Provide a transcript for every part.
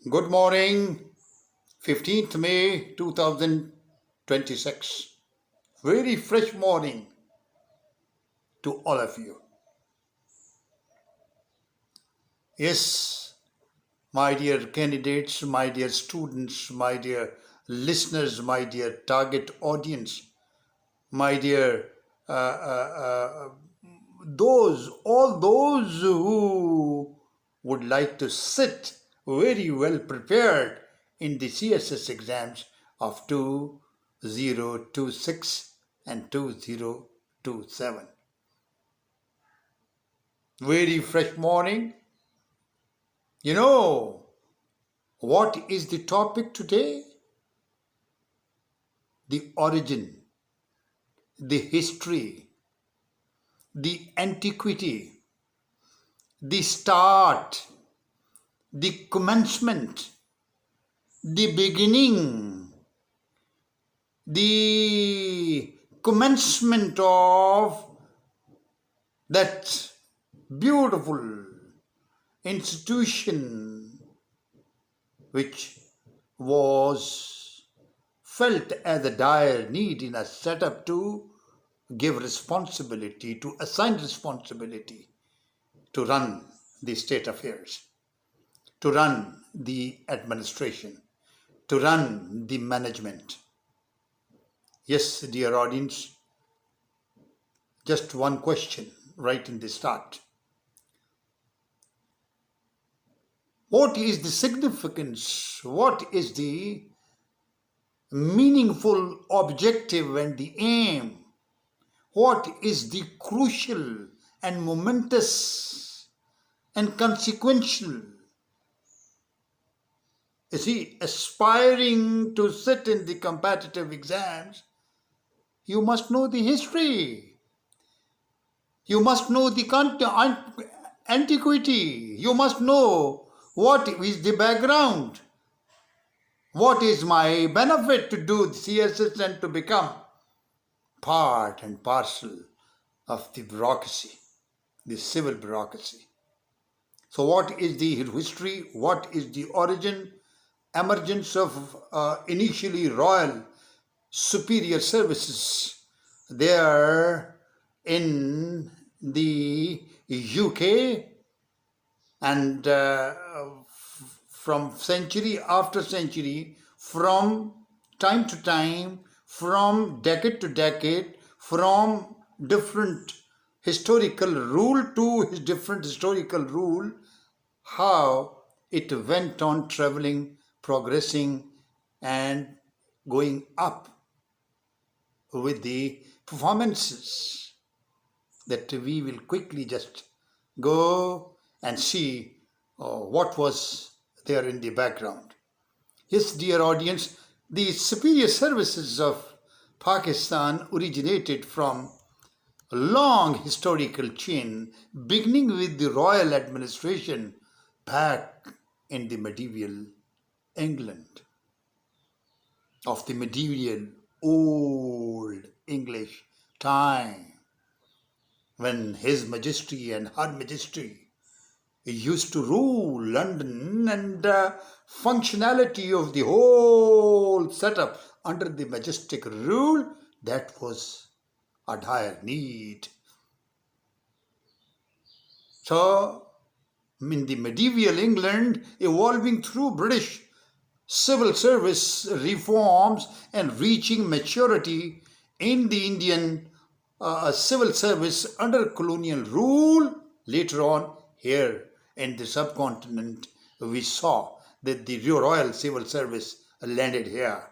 Good morning, 15th May 2026. Very fresh morning to all of you. Yes, my dear candidates, my dear students, my dear listeners, my dear target audience, my dear all those who would like to sit very well prepared in the CSS exams of 2026 and 2027. Very fresh morning. You know what is the topic today? The origin, the history, the antiquity, the start, the commencement, the beginning, the commencement of that beautiful institution which was felt as a dire need in a setup to give responsibility, to assign responsibility to run the state affairs, to run the administration, to run the management. Yes, dear audience, just one question right in the start. What is the significance? What is the meaningful objective and the aim? What is the crucial and momentous and consequential? You see, aspiring to sit in the competitive exams, you must know the history. You must know the antiquity. You must know what is the background. What is my benefit to do CSS and to become part and parcel of the bureaucracy, the civil bureaucracy. So what is the history? What is the origin, emergence of initially royal superior services there in the UK, and from century after century, from time to time, from decade to decade, from different historical rule to different historical rule, how it went on traveling, progressing, and going up with the performances that we will quickly just go and see what was there in the background. Yes, dear audience, the superior services of Pakistan originated from a long historical chain beginning with the royal administration back in the medieval England, of the medieval old English time, when His Majesty and Her Majesty used to rule London, and functionality of the whole setup under the majestic rule, that was a dire need. So, in the medieval England, evolving through British civil service reforms and reaching maturity in the Indian civil service under colonial rule, later on here in the subcontinent, we saw that the royal civil service landed here.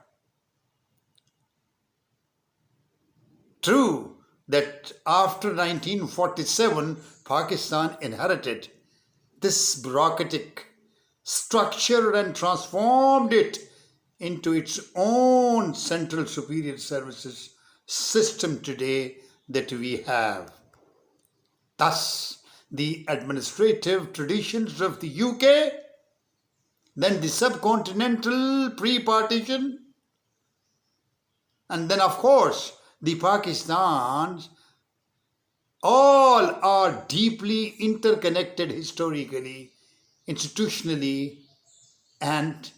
True that after 1947, Pakistan inherited this bureaucratic structure and transformed it into its own central superior services system today that we have. Thus, the administrative traditions of the UK, then the subcontinental pre-partition, and then of course the Pakistans, all are deeply interconnected historically, institutionally, and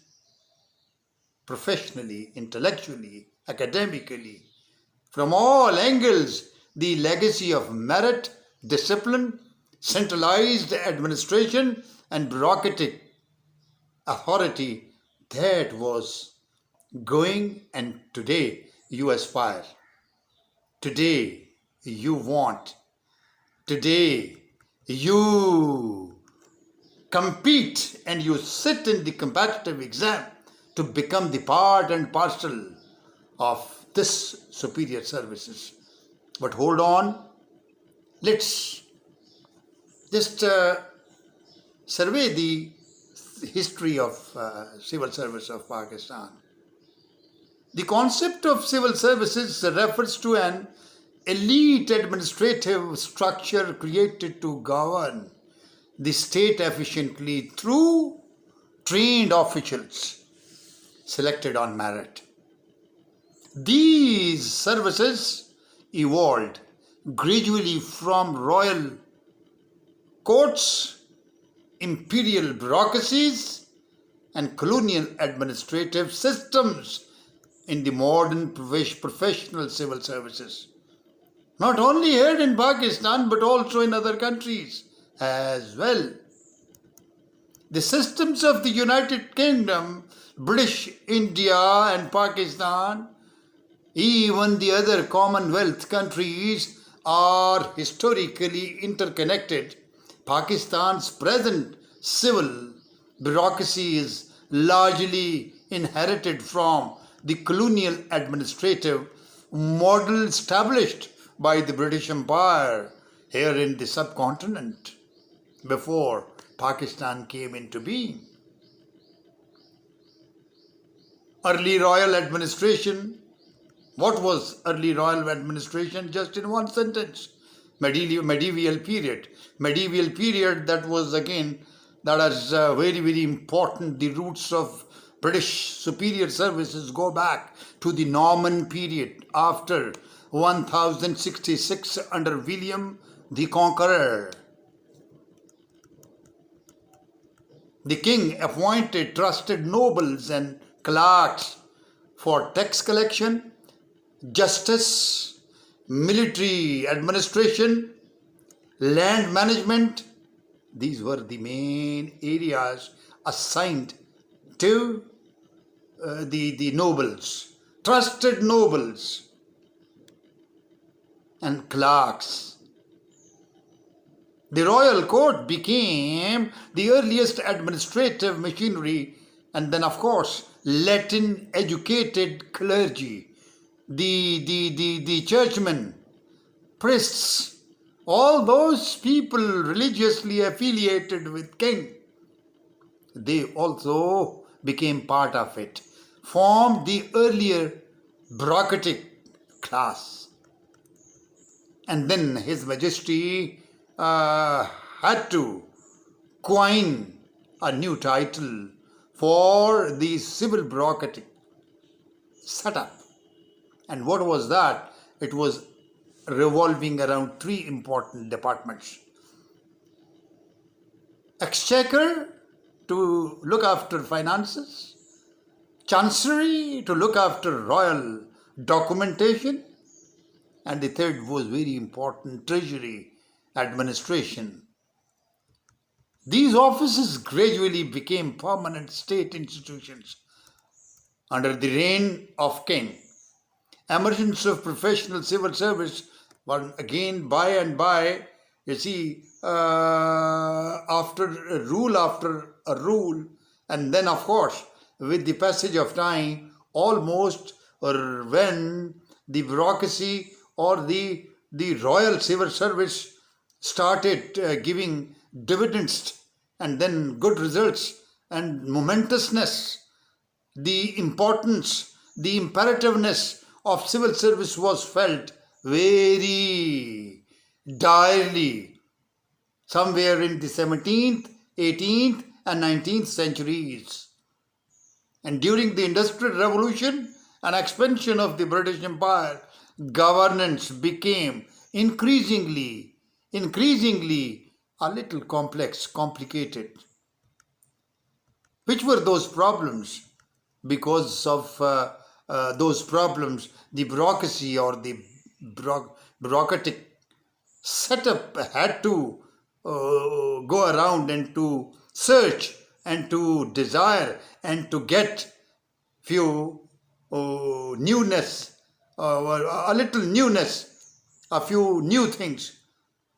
professionally, intellectually, academically, from all angles, the legacy of merit, discipline, centralized administration, and bureaucratic authority that was going, and today you aspire. Today you want. Today you compete and you sit in the competitive exam to become the part and parcel of this superior services. But hold on, let's just survey the history of civil service of Pakistan. The concept of civil services refers to an elite administrative structure created to govern the state efficiently through trained officials selected on merit. These services evolved gradually from royal courts, imperial bureaucracies, and colonial administrative systems in the modern professional civil services. Not only here in Pakistan but also in other countries as well. The systems of the United Kingdom, British India, and Pakistan, even the other Commonwealth countries, are historically interconnected. Pakistan's present civil bureaucracy is largely inherited from the colonial administrative model established by the British Empire here in the subcontinent before Pakistan came into being. Early royal administration. What was early royal administration? Just in one sentence. Medieval period. Medieval period, that was again, that is very, very important. The roots of British superior services go back to the Norman period after 1066 under William the Conqueror. The king appointed trusted nobles and clerks for tax collection, justice, military administration, land management. These were the main areas assigned to the nobles, trusted nobles and clerks. The royal court became the earliest administrative machinery, and then of course Latin educated clergy, the churchmen, priests, all those people religiously affiliated with king, they also became part of it, formed the earlier bureaucratic class. And then His Majesty had to coin a new title for the civil bureaucratic setup. And what was that? It was revolving around three important departments. Exchequer, to look after finances, Chancery, to look after royal documentation, and the third was very important, Treasury administration. These offices gradually became permanent state institutions under the reign of king. Emergence of professional civil service was again by and by, you see, after a rule, and then of course with the passage of time, almost, or when the bureaucracy or the royal civil service started giving dividends and then good results and momentousness, the importance, the imperativeness of civil service was felt very direly somewhere in the 17th, 18th and 19th centuries. And during the Industrial Revolution and expansion of the British Empire, governance became increasingly a little complex, complicated. Which were those problems? Because of those problems, the bureaucracy or the bureaucratic setup had to go around and to search and to desire and to get few newness, a little newness, a few new things,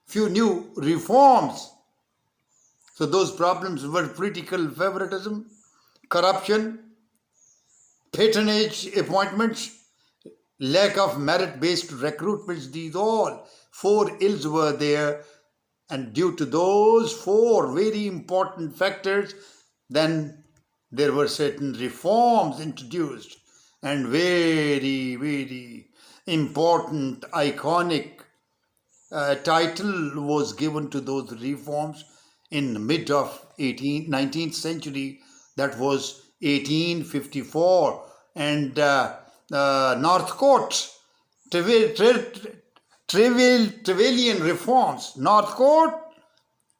few new reforms. So those problems were political favoritism, corruption, patronage appointments, lack of merit-based recruitments. These all four ills were there, and due to those four very important factors, then there were certain reforms introduced, and very, very important, iconic title was given to those reforms in the mid of 19th century. That was 1854, and Northcote Trevelyan reforms. Northcote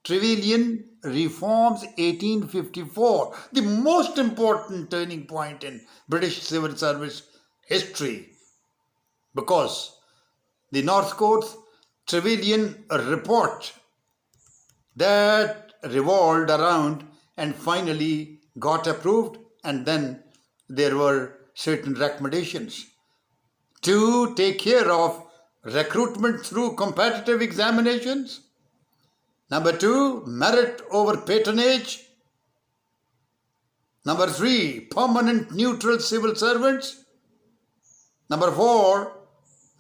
Trevelyan reforms 1854, the most important turning point in British civil service history, because the Northcote Trevelyan report that revolved around and finally got approved, and then there were certain recommendations to take care of recruitment through competitive examinations. Number 2, merit over patronage. Number 3, permanent neutral civil servants. Number 4,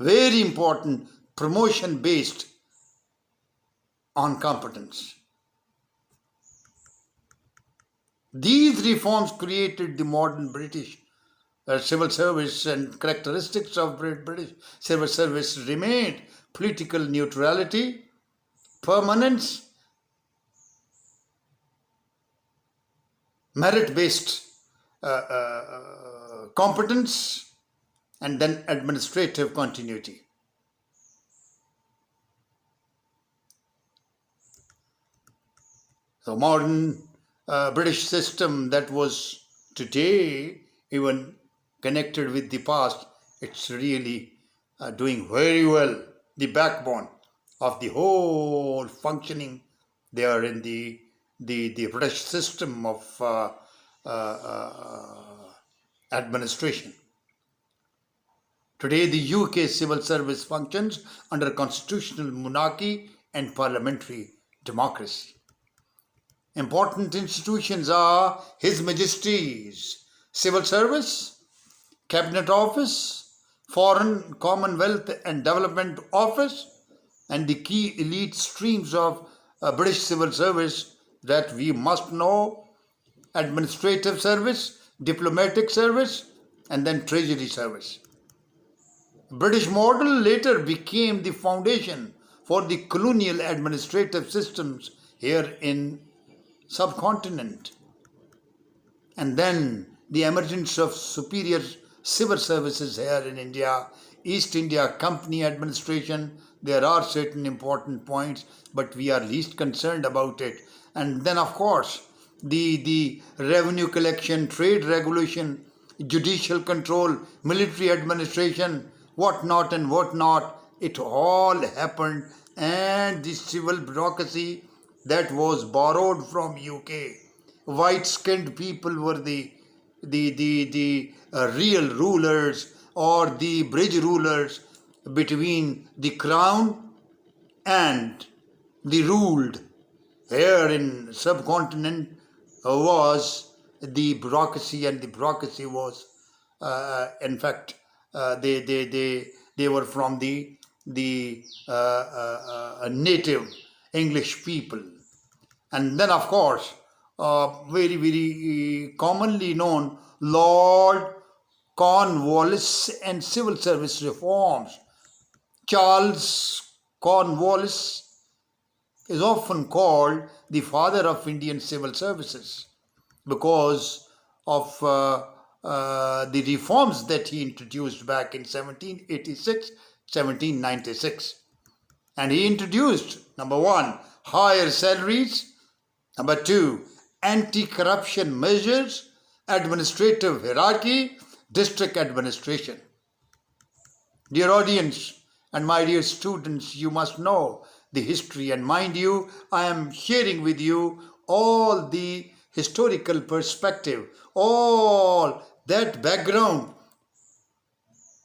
very important, promotion based on competence. These reforms created the modern British civil service, and characteristics of British civil service remained political neutrality, permanence, merit-based competence, and then administrative continuity. So modern British system that was today even connected with the past, it's really doing very well. The backbone of the whole functioning there in the British system of administration. Today, the UK civil service functions under constitutional monarchy and parliamentary democracy. Important institutions are His Majesty's Civil Service, Cabinet Office, Foreign, Commonwealth and Development Office, and the key elite streams of British civil service that we must know: administrative service, diplomatic service, and then treasury service. British model later became the foundation for the colonial administrative systems here in subcontinent. And then the emergence of superior civil services here in India, East India Company administration. There are certain important points, but we are least concerned about it. And then, of course, the revenue collection, trade regulation, judicial control, military administration, what not and what not, it all happened. And the civil bureaucracy that was borrowed from UK. White-skinned people were the real rulers or the bridge rulers between the crown and the ruled. Here in subcontinent was the bureaucracy, and the bureaucracy was in fact they were from the native English people. And then, of course, very, very commonly known Lord Cornwallis and civil service reforms. Charles Cornwallis is often called the father of Indian civil services because of the reforms that he introduced back in 1786, 1796. And he introduced, number 1, higher salaries. Number 2, anti-corruption measures, administrative hierarchy, district administration. Dear audience and my dear students, you must know the history, and mind you, I am sharing with you all the historical perspective, all that background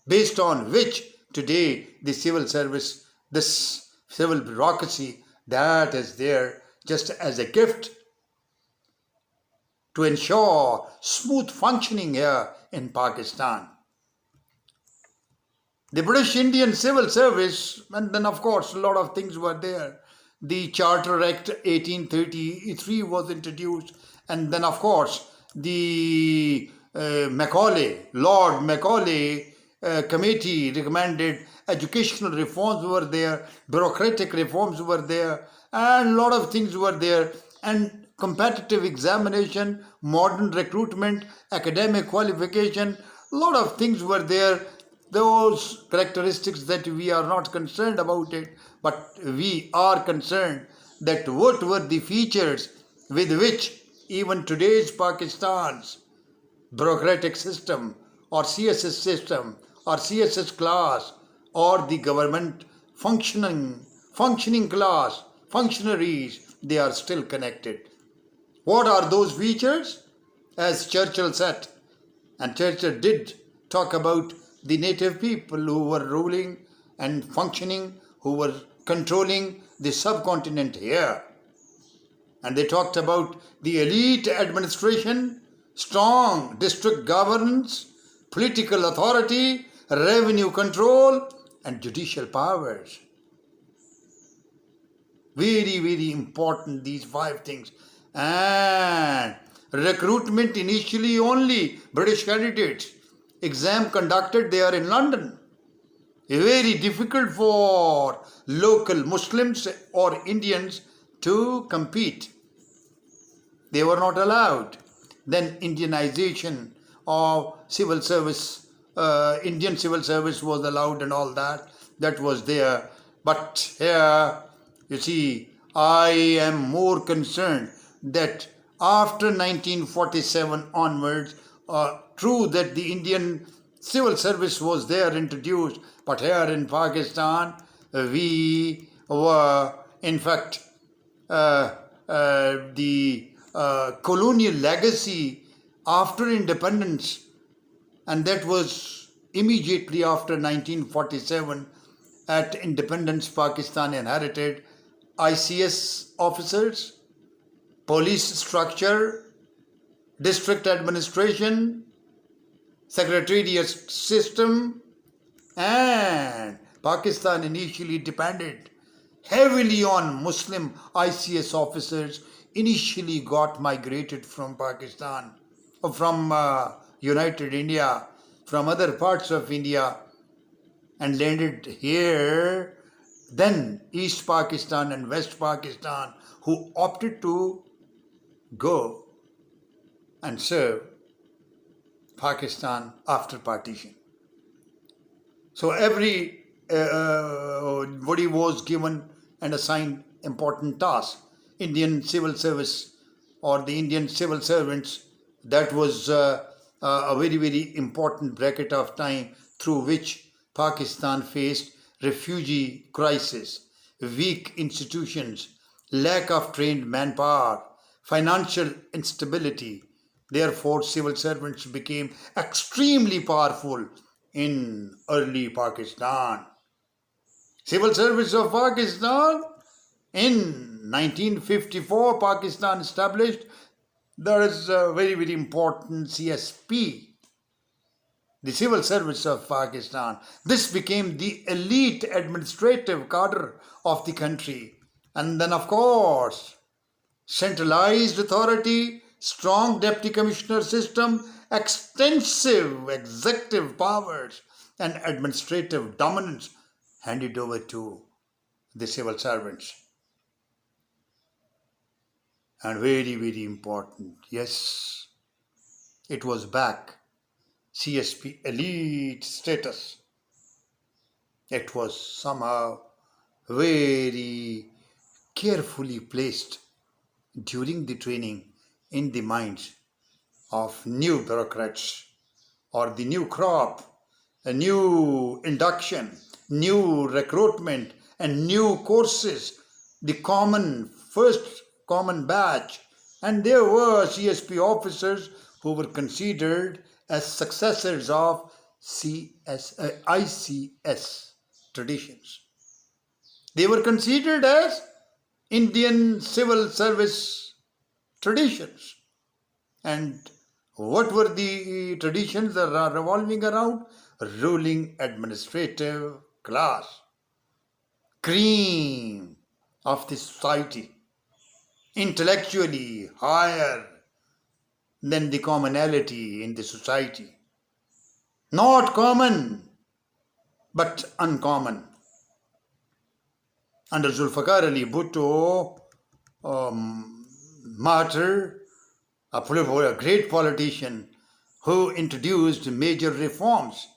based on which today the civil service, this civil bureaucracy that is there just as a gift to ensure smooth functioning here in Pakistan. The British Indian Civil Service, and then of course a lot of things were there. The Charter Act 1833 was introduced, and then of course the Lord Macaulay committee recommended educational reforms were there, bureaucratic reforms were there, and a lot of things were there, and competitive examination, modern recruitment, academic qualification, a lot of things were there. Those characteristics that we are not concerned about it, but we are concerned that what were the features with which even today's Pakistan's bureaucratic system or CSS system or CSS class or the government functioning class, functionaries, they are still connected. What are those features? As Churchill said, and Churchill did talk about the native people who were ruling and functioning, who were controlling the subcontinent here. And they talked about the elite administration, strong district governance, political authority, revenue control, and judicial powers. Very, very important, these 5 things. And recruitment initially only British candidates. Exam conducted there in London. Very difficult for local Muslims or Indians to compete. They were not allowed. Then Indianization of civil service, Indian civil service was allowed and all that. That was there. But here, you see, I am more concerned that after 1947 onwards, true that the Indian civil service was there introduced, but here in Pakistan, we were, in fact, the colonial legacy after independence, and that was immediately after 1947. At independence, Pakistan inherited ICS officers, police structure, district administration, secretariat system, and Pakistan initially depended heavily on Muslim ICS officers. Initially got migrated from Pakistan, from United India, from other parts of India, and landed here. Then East Pakistan and West Pakistan, who opted to go and serve Pakistan after partition. So everybody was given and assigned important tasks. Indian civil service or the Indian civil servants, that was a very, very important bracket of time through which Pakistan faced refugee crisis, weak institutions, lack of trained manpower, financial instability. Therefore, civil servants became extremely powerful in early Pakistan. Civil service of Pakistan, in 1954, Pakistan established, there is a very, very important CSP, the civil service of Pakistan. This became the elite administrative cadre of the country. And then, of course, centralized authority, strong deputy commissioner system, extensive executive powers, and administrative dominance handed over to the civil servants. And very, very important, yes, it was back. CSP elite status. It was somehow very carefully placed during the training in the minds of new bureaucrats or the new crop, a new induction, new recruitment, and new courses, the first common batch. And there were CSP officers who were considered as successors of ICS traditions. They were considered as Indian civil service traditions. And what were the traditions that are revolving around? Ruling administrative class, cream of the society, intellectually higher than the commonality in the society. Not common, but uncommon. Under Zulfikar Ali Bhutto, martyr, a great politician who introduced major reforms,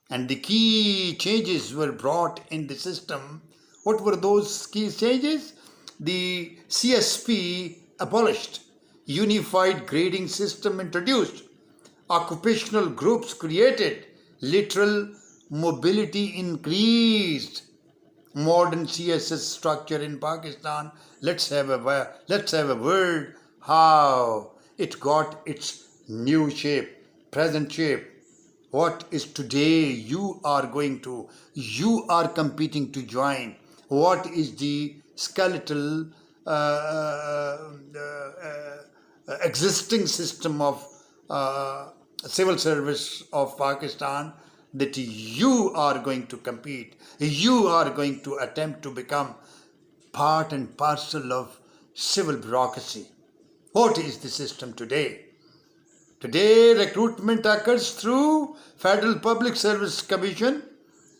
and the key changes were brought in the system. What were those key changes? The CSP abolished, unified grading system introduced, occupational groups created, literal mobility increased, modern CSS structure in Pakistan. Let's have a word how it got its new shape, present shape. What is today you are competing to join? What is the skeletal existing system of civil service of Pakistan that you are going to compete? You are going to attempt to become part and parcel of civil bureaucracy. What is the system today? Today, recruitment occurs through Federal Public Service Commission.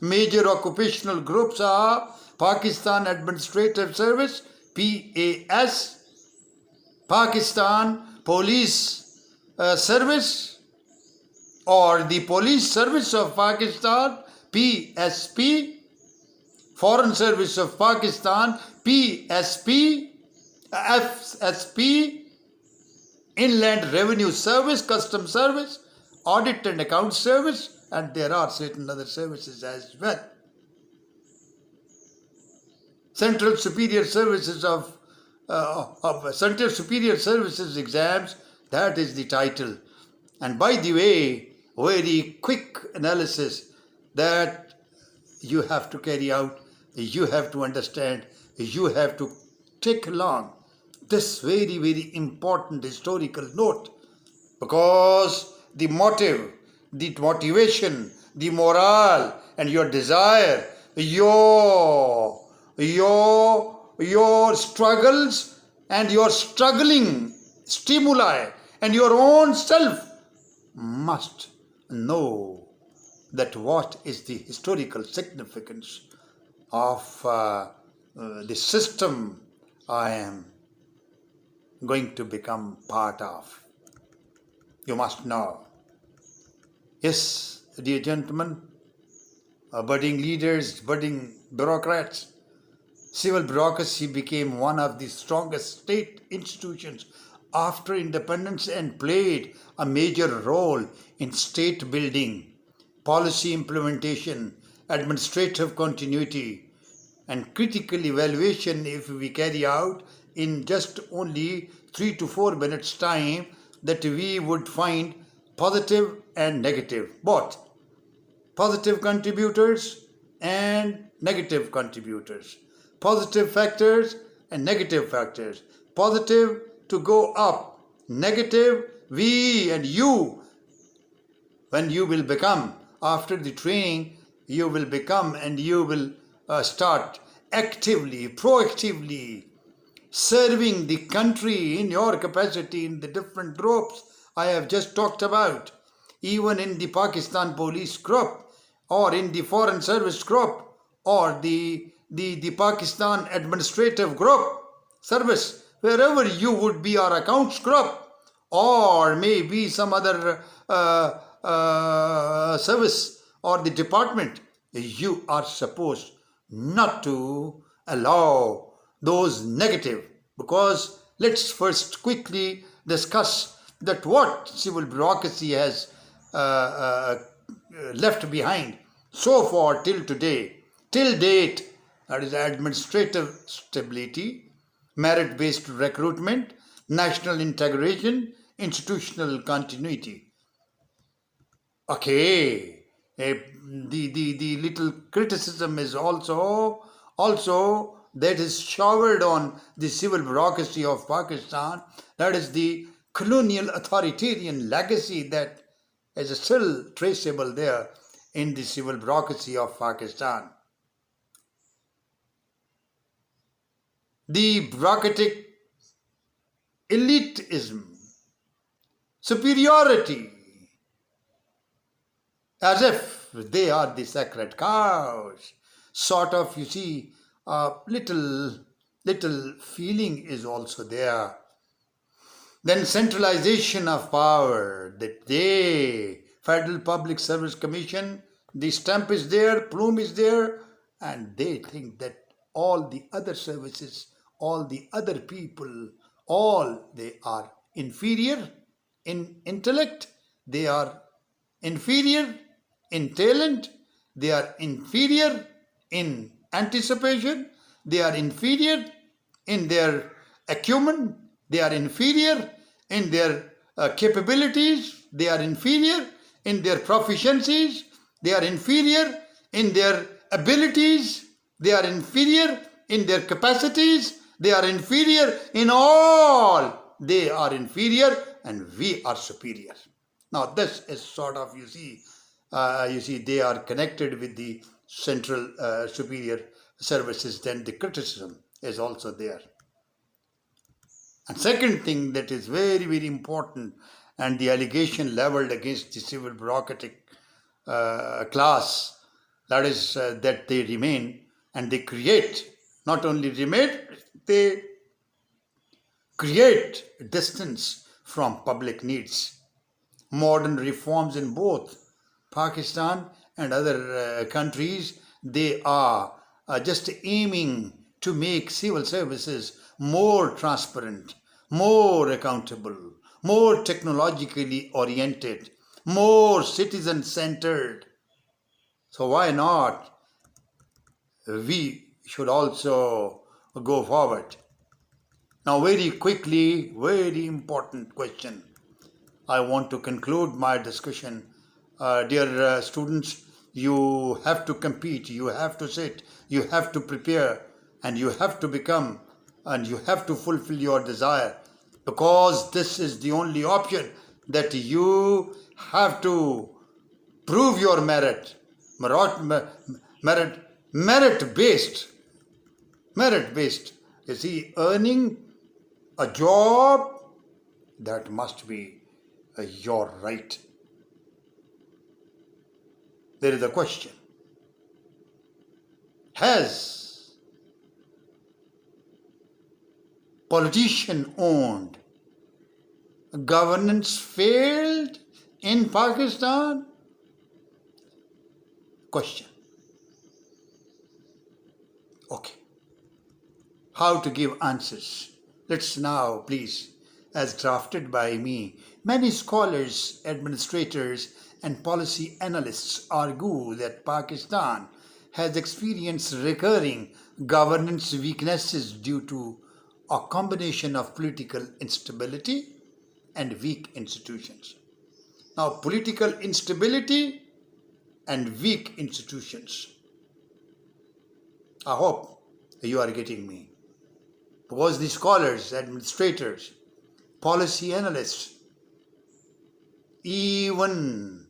Major occupational groups are Pakistan Administrative Service, PAS, Pakistan Police Service, or the Police Service of Pakistan, PSP, Foreign Service of Pakistan, PSP, FSP, Inland Revenue Service, Customs Service, Audit and Account Service, and there are certain other services as well. Central Superior Services Central Superior Services exams, that is the title. And by the way, very quick analysis that you have to carry out, you have to understand, you have to take along this very, very important historical note, because the motive, the motivation, the morale, and your desire, your struggles and your struggling stimuli and your own self must know that what is the historical significance of the system I am going to become part of. You must know. Yes, dear gentlemen, budding leaders, budding bureaucrats, civil bureaucracy became one of the strongest state institutions after independence and played a major role in state building, policy implementation, administrative continuity, and critical evaluation. If we carry out in just only 3 to 4 minutes time, that we would find positive and negative, both positive contributors and negative contributors, positive factors and negative factors, positive to go up, negative we and you. When you will become, after the training, you will become and you will start actively, proactively serving the country in your capacity in the different groups I have just talked about, even in the Pakistan Police Group or in the Foreign Service Group or the Pakistan Administrative Group Service, wherever you would be, our accounts group, or maybe some other service or the department, you are supposed not to allow those negative, because let's first quickly discuss that what civil bureaucracy has left behind so far till date, that is administrative stability, merit-based recruitment, national integration, institutional continuity. Okay, the little criticism is also that is showered on the civil bureaucracy of Pakistan. That is the colonial authoritarian legacy that is still traceable there in the civil bureaucracy of Pakistan. The bureaucratic elitism, superiority, as if they are the sacred cows. Sort of, you see, little feeling is also there. Then centralization of power, that they, Federal Public Service Commission, the stamp is there, plume is there, and they think that all the other services, all the other people, all they are inferior in intellect, they are inferior in talent, they are inferior in anticipation, they are inferior in their acumen, they are inferior in their capabilities, they are inferior in their proficiencies, they are inferior in their abilities, they are inferior in their capacities, they are inferior in all. They are inferior and we are superior. Now this is sort of, you see, they are connected with the central superior services. Then the criticism is also there. And second thing that is very, very important, and the allegation leveled against the civil bureaucratic class, that is that they remain and they create, not only remain, they create distance from public needs. Modern reforms in both Pakistan and other countries, they are just aiming to make civil services more transparent, more accountable, more technologically oriented, more citizen-centered. So why not? We should also go forward. Now very quickly, very important question. I want to conclude my discussion. Dear students, you have to compete, you have to sit, you have to prepare, and you have to become, and you have to fulfill your desire, because this is the only option that you have to prove your merit, merit-based. You see, earning a job, that must be your right. There is a question. Has politician-owned governance failed in Pakistan? Question. Okay. How to give answers? Let's now, please, as drafted by me, many scholars, administrators, and policy analysts argue that Pakistan has experienced recurring governance weaknesses due to a combination of political instability and weak institutions. Now, political instability and weak institutions. I hope you are getting me. Because the scholars, administrators, policy analysts, even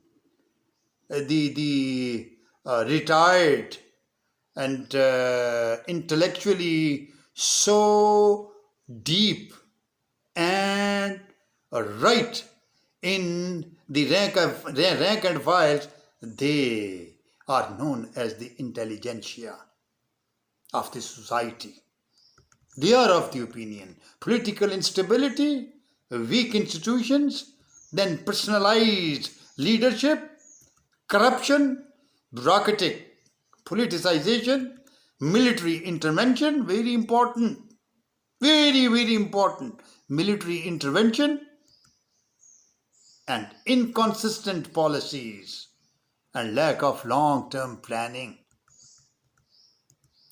the retired and intellectually so deep and right in the rank and files, they are known as the intelligentsia of the society. They are of the opinion political instability, weak institutions, then personalized leadership, corruption, bureaucratic politicization, military intervention, very important, Very, very important. Military intervention and inconsistent policies and lack of long term planning.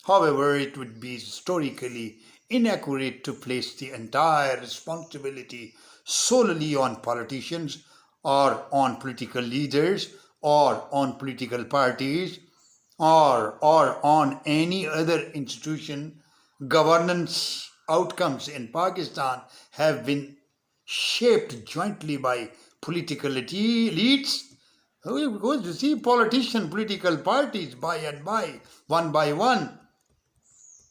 However, it would be historically inaccurate to place the entire responsibility solely on politicians or on political leaders or on political parties or on any other institution. Governance outcomes in Pakistan have been shaped jointly by political elites. Because you see, politician, political parties, by and by, one by one,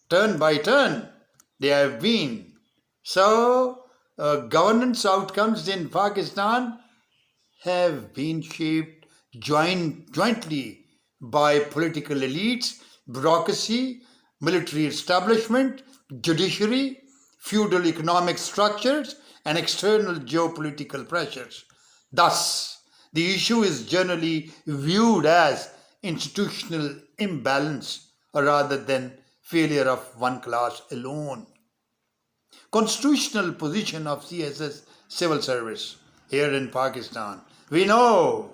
turn by turn, they have been. So, governance outcomes in Pakistan have been shaped jointly by political elites, bureaucracy, military establishment, judiciary, feudal economic structures, and external geopolitical pressures. Thus, the issue is generally viewed as institutional imbalance rather than failure of one class alone. Constitutional position of CSS civil service here in Pakistan. We know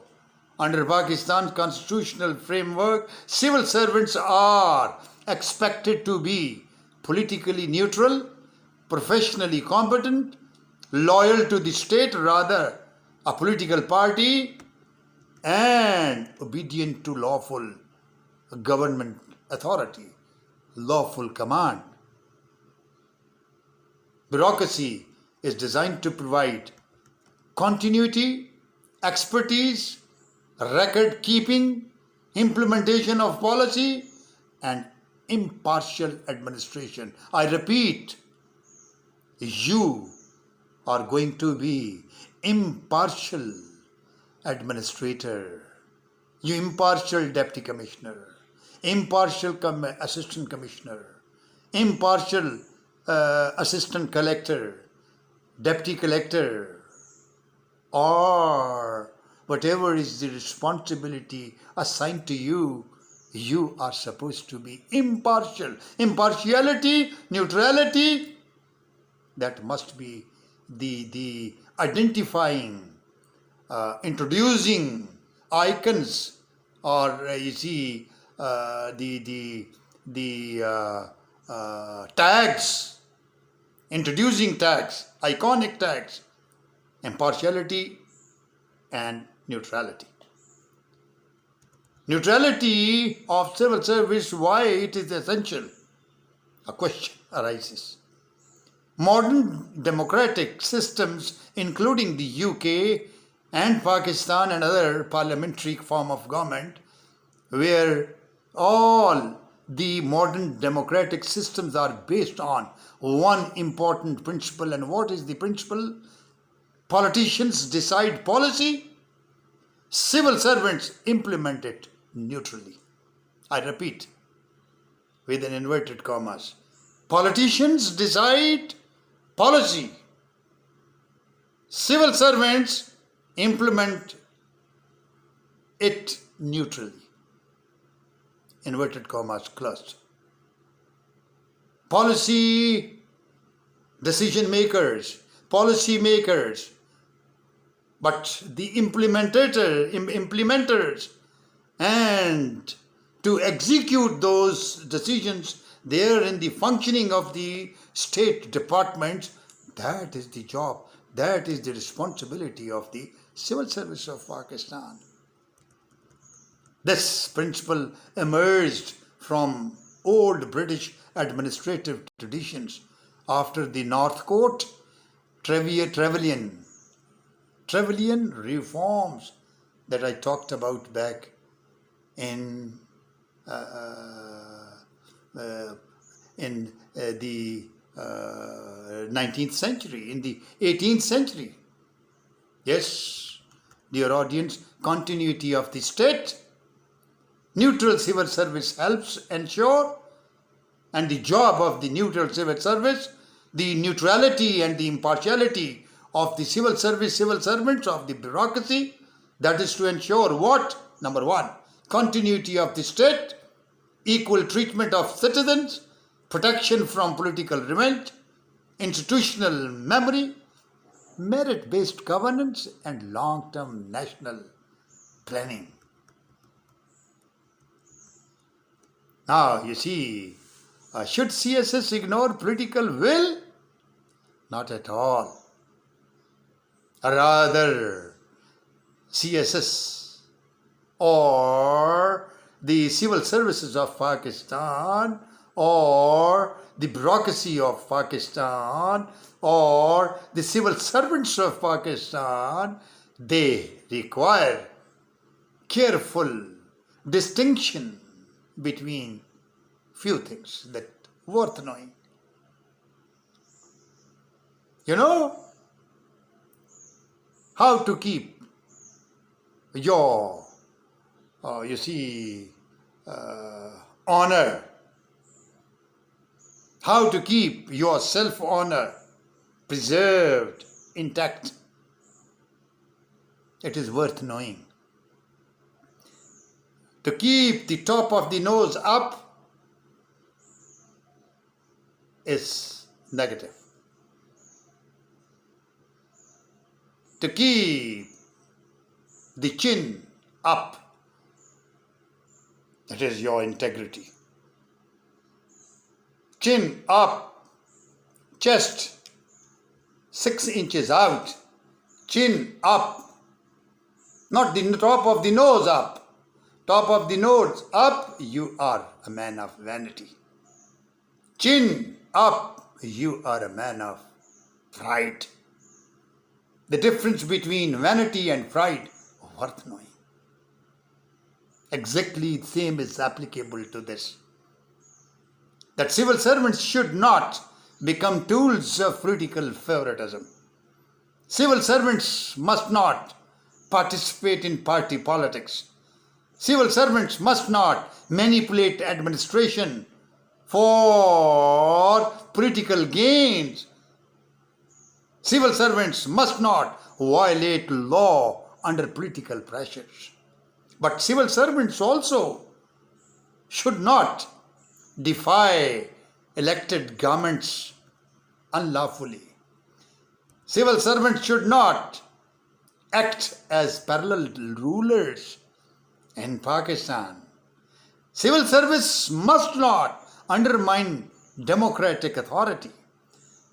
under Pakistan's constitutional framework, civil servants are expected to be politically neutral, professionally competent, loyal to the state rather a political party, and obedient to lawful government authority, lawful command. Bureaucracy is designed to provide continuity, expertise, record keeping, implementation of policy, and impartial administration. I repeat, you are going to be impartial administrator, you impartial deputy commissioner, impartial assistant commissioner, impartial assistant collector, deputy collector, or whatever is the responsibility assigned to you, you are supposed to be impartial. Impartiality, neutrality, that must be the identifying, introducing icons, or you see the tags, introducing tags, iconic tags, impartiality and neutrality. Neutrality of civil service, why it is essential? A question arises. Modern democratic systems, including the UK and Pakistan and other parliamentary form of government, where all the modern democratic systems are based on one important principle. And what is the principle? Politicians decide policy, civil servants implement it neutrally. I repeat, with an inverted commas. Politicians decide policy, civil servants implement it neutrally. Inverted commas closed. Policy decision makers, policy makers, but the implementers, and to execute those decisions there in the functioning of the state departments, that is the job, that is the responsibility of the civil service of Pakistan. This principle emerged from old British administrative traditions after the North Court Trevelyan reforms that I talked about back in the 19th century, in the 18th century. Yes, dear audience, continuity of the state, neutral civil service helps ensure, and the job of the neutral civil service, the neutrality and the impartiality of the civil service, civil servants, of the bureaucracy, that is to ensure what? Number one, continuity of the state, equal treatment of citizens, protection from political revenge, institutional memory, merit-based governance, and long-term national planning. Now, you see, should CSS ignore political will? Not at all. Rather, CSS or the civil services of Pakistan or the bureaucracy of Pakistan or the civil servants of Pakistan, they require careful distinction between few things that worth knowing. You know how to keep your, honor, how to keep your self-honor preserved, intact. It is worth knowing. To keep the top of the nose up is negative. To keep the chin up, it is your integrity. Chin up, chest 6 inches out, chin up, not the top of the nose up. Top of the nose up, you are a man of vanity. Chin up, you are a man of pride. The difference between vanity and pride, worth knowing. Exactly the same is applicable to this. That civil servants should not become tools of political favoritism. Civil servants must not participate in party politics. Civil servants must not manipulate administration for political gains. Civil servants must not violate law under political pressures. But civil servants also should not defy elected governments unlawfully. Civil servants should not act as parallel rulers in Pakistan. Civil service must not undermine democratic authority.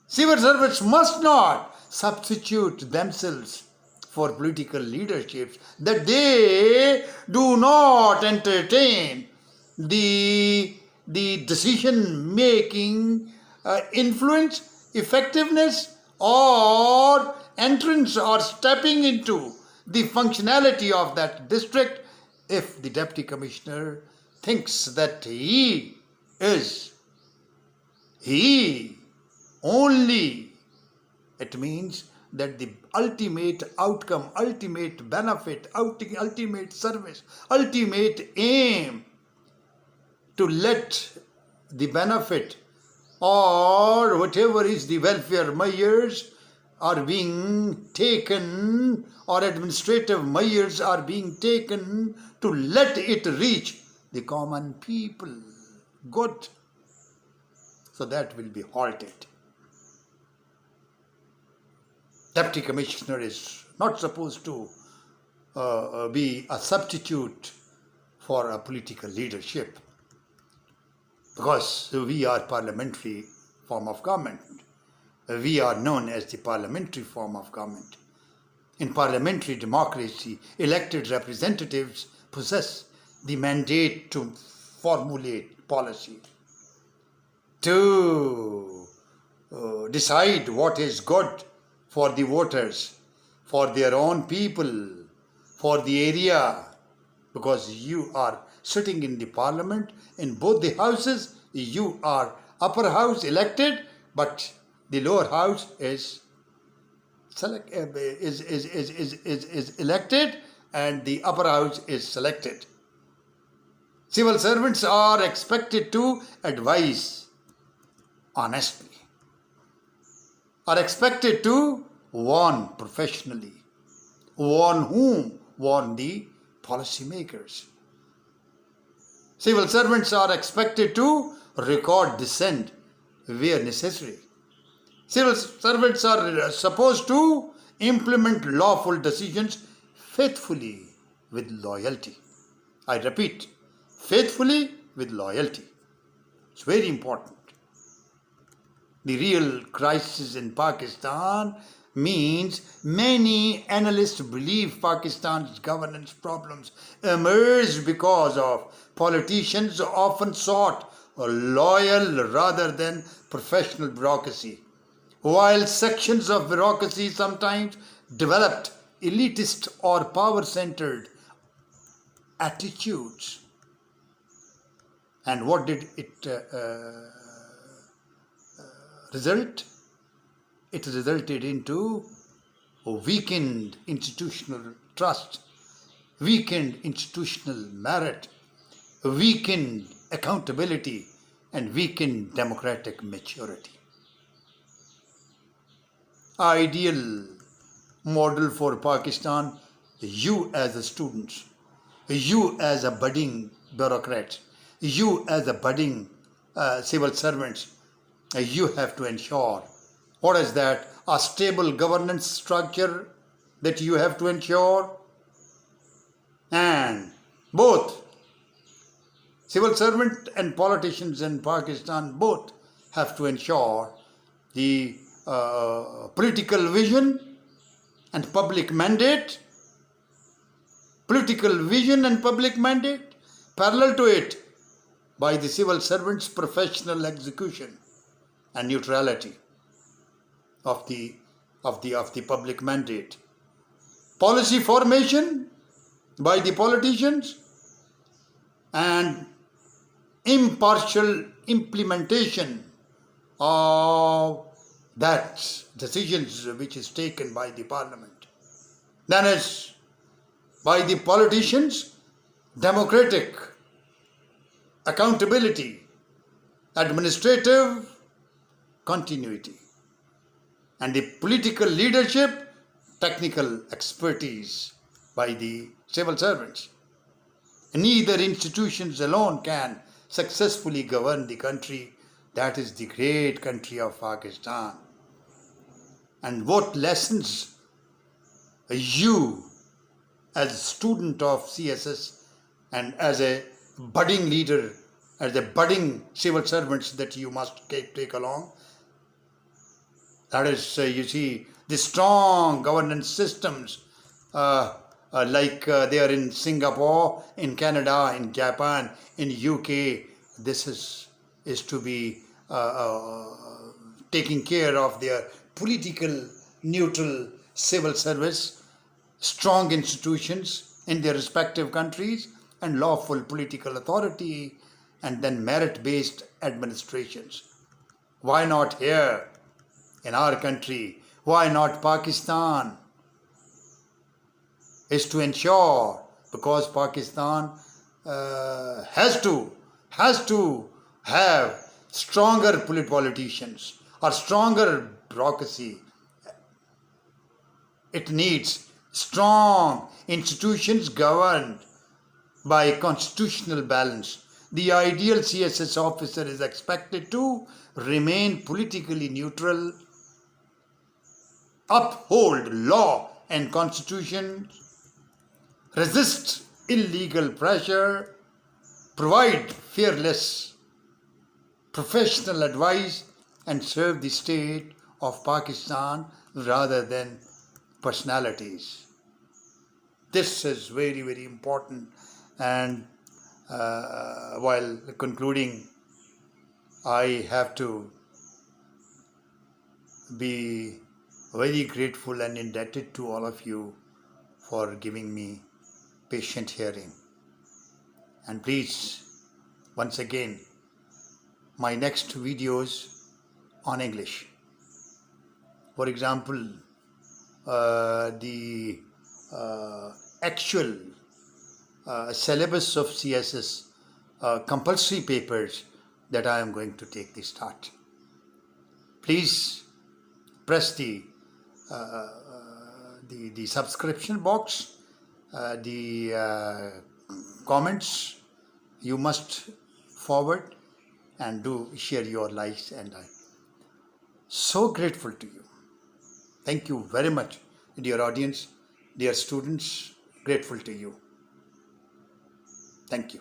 Civil servants must not substitute themselves for political leaderships, that they do not entertain the decision-making influence, effectiveness, or entrance or stepping into the functionality of that district if the deputy commissioner thinks that he only, it means that the ultimate outcome, ultimate benefit, ultimate service, ultimate aim to let the benefit or whatever is the welfare measures are being taken or administrative measures are being taken to let it reach the common people good. So that will be halted. Deputy commissioner is not supposed to be a substitute for a political leadership, because we are parliamentary form of government. We are known as the parliamentary form of government. In parliamentary democracy, elected representatives possess the mandate to formulate policy, to decide what is good for the voters, for their own people, for the area, because you are sitting in the parliament, in both the houses, you are upper house elected, but the lower house is elected and the upper house is selected. Civil servants are expected to advise honestly, are expected to warn professionally. Warn whom? Warn the policymakers. Civil servants are expected to record dissent where necessary. Civil servants are supposed to implement lawful decisions faithfully with loyalty. I repeat, faithfully with loyalty. It's very important. The real crisis in Pakistan means many analysts believe Pakistan's governance problems emerged because of politicians often sought a loyal rather than professional bureaucracy, while sections of bureaucracy sometimes developed elitist or power-centered attitudes. And what did it result? It resulted into a weakened institutional trust, weakened institutional merit, weakened accountability, and weakened democratic maturity. Ideal model for Pakistan: you as a student, you as a budding bureaucrat, you as a budding civil servant, you have to ensure. What is that? A stable governance structure that you have to ensure. And both civil servant and politicians in Pakistan both have to ensure the political vision and public mandate, parallel to it by the civil servant's professional execution and neutrality of the public mandate. Policy formation by the politicians and impartial implementation of that decisions which is taken by the parliament. Then is by the politicians, democratic accountability, administrative continuity, and the political leadership, technical expertise by the civil servants. Neither institutions alone can successfully govern the country. That is the great country of Pakistan. And what lessons you, as a student of CSS and as a budding leader, as a budding civil servants, that you must take along? That is, you see, the strong governance systems like they are in Singapore, in Canada, in Japan, in UK. This is to be taking care of their political neutral civil service, strong institutions in their respective countries, and lawful political authority, and then merit-based administrations. Why not here in our country? Why not Pakistan? Is to ensure, because Pakistan has to have stronger politicians or stronger bureaucracy. It needs strong institutions governed by constitutional balance. The ideal CSS officer is expected to remain politically neutral, uphold law and constitution, resist illegal pressure, provide fearless professional advice, and serve the state of Pakistan rather than personalities. This is very, very important. And while concluding, I have to be very grateful and indebted to all of you for giving me patient hearing. And please, once again, my next videos on English. For example, the actual syllabus of CSS compulsory papers that I am going to take the start. Please press the subscription box, the comments you must forward, and do share your likes, and So grateful to you. Thank you very much, dear audience, dear students. Grateful to you. Thank you.